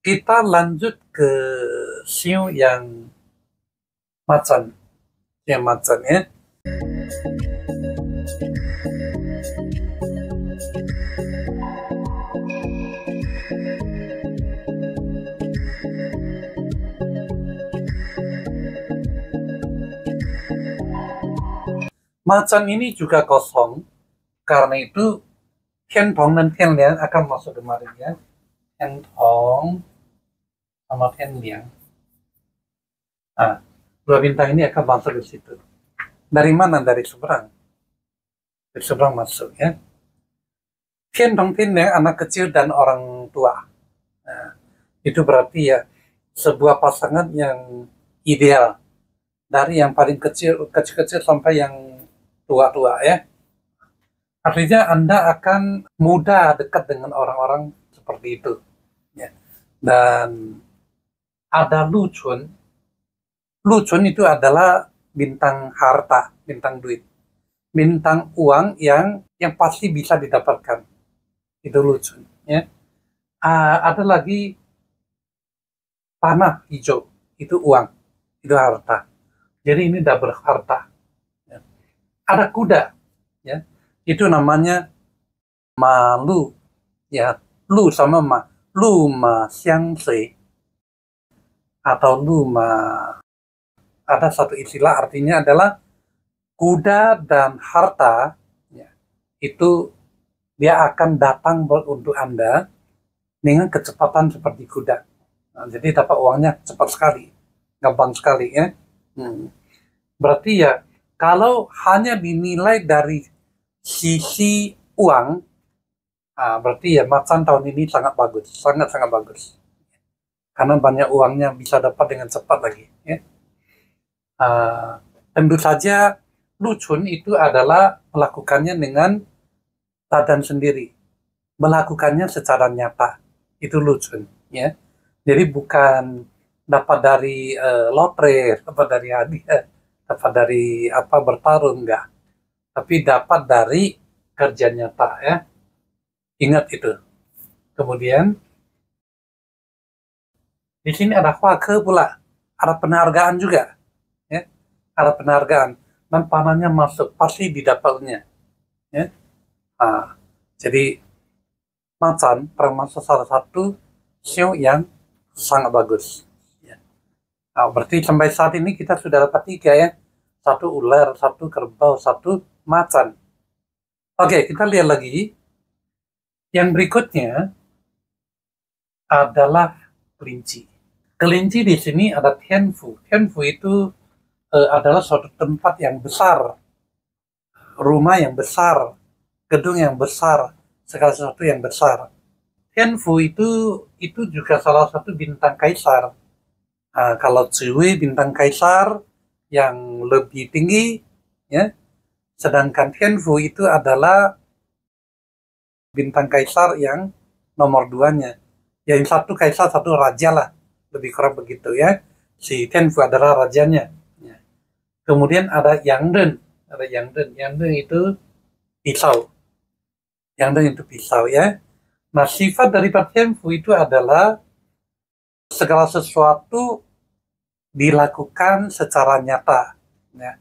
Kita lanjut ke siu yang macan. Yang macan ya. Macan ini juga kosong. Karena itu Tian Tong dan Tian Liang akan masuk kemarin ya. Tian Tong sama Tian Liang. Nah, dua bintang ini akan masuk ke situ. Dari mana? Dari seberang. Dari seberang masuk ya. Tian Tong Tian Liang anak kecil dan orang tua. Nah, itu berarti ya sebuah pasangan yang ideal. Dari yang paling kecil sampai yang tua-tua ya. Artinya Anda akan mudah dekat dengan orang-orang seperti itu. Ya. Dan ada Lu Chun. Lu Chun itu adalah bintang harta, bintang duit. Bintang uang yang pasti bisa didapatkan. Itu Lu Chun. Ya. Ada lagi panah hijau. Itu uang. Itu harta. Jadi ini double harta. Ya. Ada kuda. Ya. Itu namanya malu, ya, lu sama ma, lu ma xiang sui, atau lu ma, ada satu istilah artinya adalah kuda dan harta, ya, itu dia akan datang untuk Anda dengan kecepatan seperti kuda. Nah, jadi dapat uangnya cepat sekali, gampang sekali ya. Berarti ya kalau hanya dinilai dari sisi uang, berarti ya macan tahun ini sangat bagus, sangat-sangat bagus. Karena banyak uangnya bisa dapat dengan cepat lagi. Ya. Tentu saja Lu Chun itu adalah melakukannya dengan badan sendiri, melakukannya secara nyata. Itu Lu Chun. Ya. Jadi bukan dapat dari lotre, dapat dari hadiah, dapat dari apa bertarung, enggak. Tapi dapat dari kerja nyata ya. Ingat itu. Kemudian di sini ada huake pula, ada penghargaan juga, ya. Ada penghargaan dan panahnya masuk pasti didapatnya. Ya. Jadi macan termasuk salah satu show yang sangat bagus. Ya. Berarti sampai saat ini kita sudah dapat 3 ya. 1 ular, 1 kerbau, 1 macan. Oke, kita lihat lagi. Yang berikutnya adalah kelinci. Kelinci di sini ada Tianfu. Tianfu itu adalah suatu tempat yang besar, rumah yang besar, gedung yang besar, segala sesuatu yang besar. Tianfu itu juga salah satu bintang kaisar. Kalau Zhiwei bintang kaisar yang lebih tinggi, ya. Sedangkan Tianfu itu adalah bintang kaisar yang nomor 2-nya. Yang satu kaisar, satu raja lah. Lebih kurang begitu ya. Si Tianfu adalah rajanya. Ya. Kemudian ada Yangren. Ada Yangren. Yangren itu pisau. Yangren itu pisau ya. Nah, sifat dari Tianfu itu adalah segala sesuatu dilakukan secara nyata. Ya.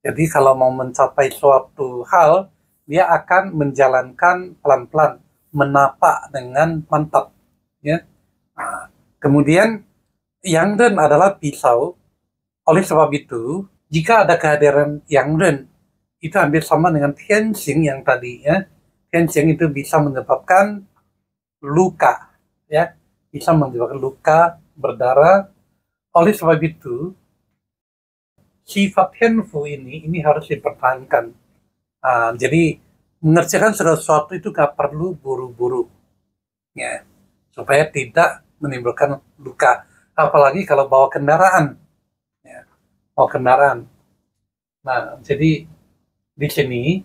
Jadi kalau mau mencapai suatu hal, dia akan menjalankan pelan-pelan, menapak dengan mantap. Ya. Nah, kemudian Yangren adalah pisau. Oleh sebab itu, jika ada kehadiran Yangren, itu hampir sama dengan Tianxing yang tadi. Ya. Tianxing itu bisa menyebabkan luka. Ya. Bisa menyebabkan luka, berdarah. Oleh sebab itu, sifat Tianfu ini harus dipertahankan. Jadi mengerjakan sesuatu itu gak perlu buru-buru, ya, supaya tidak menimbulkan luka. Apalagi kalau bawa kendaraan, ya, bawa kendaraan. Nah, jadi di sini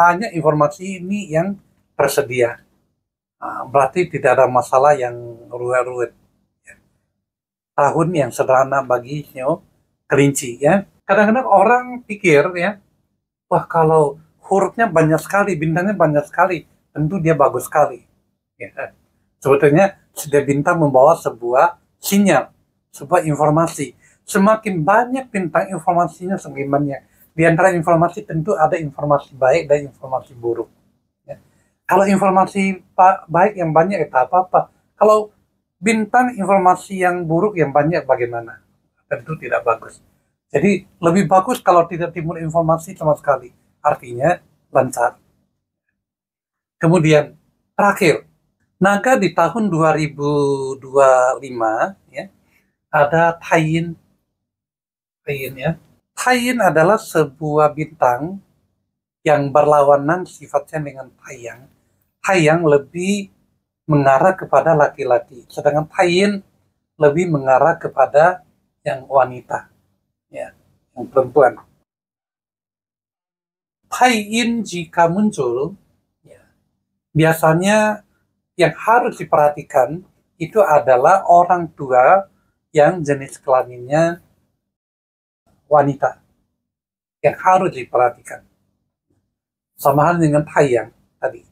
hanya informasi ini yang tersedia. Berarti tidak ada masalah yang ruwet-ruwet. Tahun yang sederhana bagi kelinci ya. Kadang-kadang orang pikir ya, wah kalau hurufnya banyak sekali, bintangnya banyak sekali, tentu dia bagus sekali. Ya. Sebetulnya setiap bintang membawa sebuah sinyal, sebuah informasi. Semakin banyak bintang, informasinya semakin banyak. Di antara informasi tentu ada informasi baik dan informasi buruk. Ya. Kalau informasi baik yang banyak itu apa-apa. Kalau bintang informasi yang buruk yang banyak bagaimana? Tentu tidak bagus. Jadi lebih bagus kalau tidak timbul informasi sama sekali. Artinya lancar. Kemudian terakhir, naga di tahun 2025 ya, ada Taiyin. Taiyin ya. Taiyin adalah sebuah bintang yang berlawanan sifatnya dengan Taiyang. Taiyang lebih mengarah kepada laki-laki, sedangkan Taiyin lebih mengarah kepada yang wanita, ya, yang perempuan. Taiyin jika muncul, ya, biasanya yang harus diperhatikan itu adalah orang tua yang jenis kelaminnya wanita, yang harus diperhatikan. Sama hal dengan Taiyang tadi.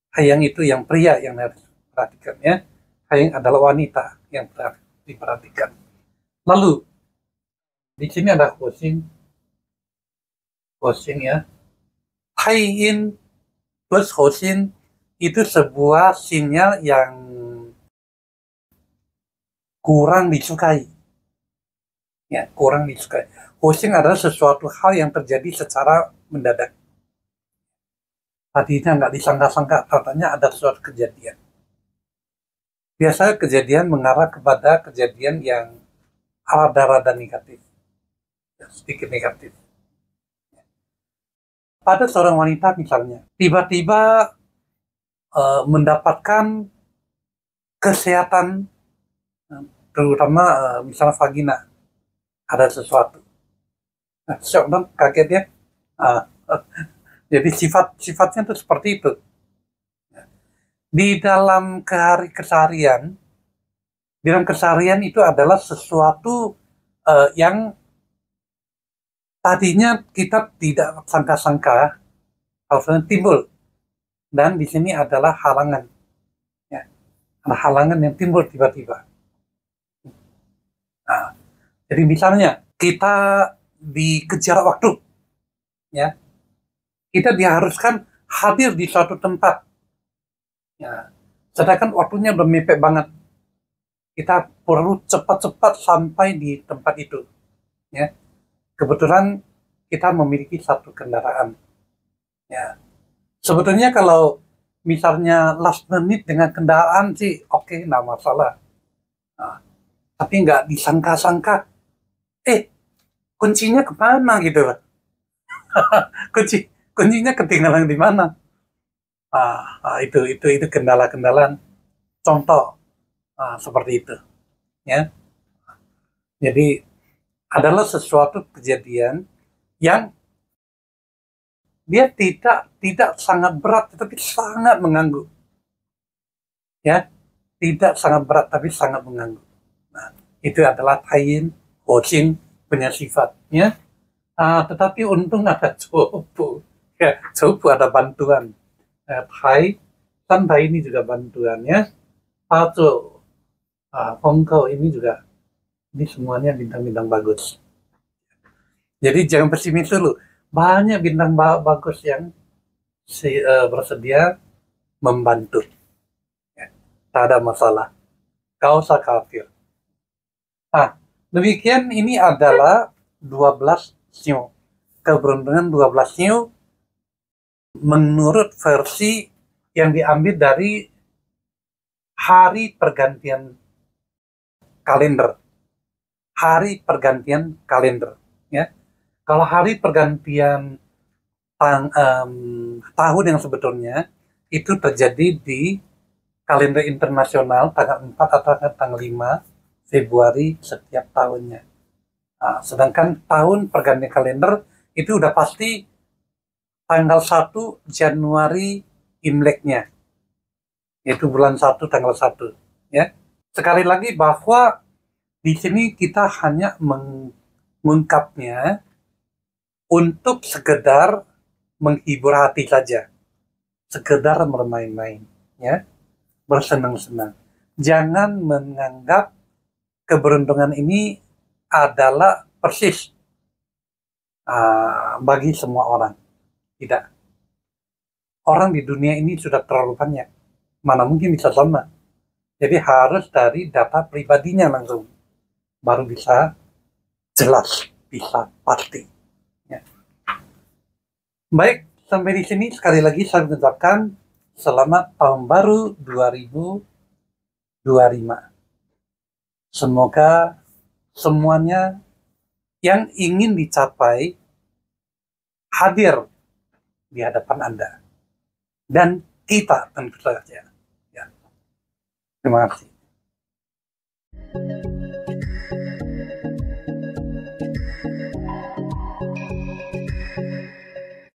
Taiyang itu yang pria yang harus diperhatikan, ya. Taiyang adalah wanita yang diperhatikan. Lalu di sini ada Hoshin ya. Taiyin plus Hoshin itu sebuah sinyal yang kurang disukai. Ya, kurang disukai. Hoshin adalah sesuatu hal yang terjadi secara mendadak. Tadinya nggak disangka-sangka, katanya ada suatu kejadian. Biasanya kejadian mengarah kepada kejadian yang rada-rada negatif. Ya, sedikit negatif. Pada seorang wanita misalnya, tiba-tiba mendapatkan kesehatan, terutama misalnya vagina, ada sesuatu. Nah, shock dong, kaget ya. Jadi sifatnya itu seperti itu. Di dalam keseharian itu adalah sesuatu yang tadinya kita tidak sangka-sangka harusnya timbul, dan di sini adalah halangan, ya, ada halangan yang timbul tiba-tiba. Nah, jadi misalnya kita dikejar waktu, ya, kita diharuskan hadir di suatu tempat, ya, sedangkan waktunya udah mepet banget. Kita perlu cepat-cepat sampai di tempat itu, ya. Kebetulan kita memiliki satu kendaraan, ya. Sebetulnya kalau misalnya last minute dengan kendaraan sih oke, nggak masalah. Nah, tapi nggak disangka-sangka, kuncinya kemana gitu loh. kuncinya ketinggalan di mana? Itu kendala-kendala contoh seperti itu, ya. Jadi adalah sesuatu kejadian yang dia tidak sangat berat, tetapi sangat mengganggu, ya. Tidak sangat berat, tapi sangat mengganggu. Nah, itu adalah Taiyin Hoshin punya sifatnya. Tetapi untung ada Jobu, ya. Jobu ada bantuan. Tai ini juga bantuannya. Paco, Hongkong ini juga. Ini semuanya bintang-bintang bagus. Jadi jangan pesimis dulu. Banyak bintang bagus yang bersedia membantu. Ya, tak ada masalah. Kau usah khawatir. Demikian ini adalah 12 Shio. Keberuntungan 12 Shio menurut versi yang diambil dari hari pergantian kalender. Hari pergantian kalender, ya. Kalau hari pergantian tahun yang sebetulnya itu terjadi di kalender internasional tanggal 4 atau tanggal 5 Februari setiap tahunnya. Sedangkan tahun pergantian kalender itu udah pasti tanggal 1 Januari Imleknya, yaitu bulan 1 tanggal 1, ya. Sekali lagi bahwa di sini kita hanya mengungkapnya untuk sekedar menghibur hati saja, sekedar bermain-main, ya. bersenang-senang. Jangan menganggap keberuntungan ini adalah persis bagi semua orang. Tidak. Orang di dunia ini sudah terlalu banyak. Mana mungkin bisa sama. Jadi harus dari data pribadinya langsung. Baru bisa jelas, bisa pasti. Ya. Baik, sampai di sini sekali lagi saya mengucapkan selamat tahun baru 2025. Semoga semuanya yang ingin dicapai hadir di hadapan Anda. Dan kita tentu saja. Ya. Terima kasih.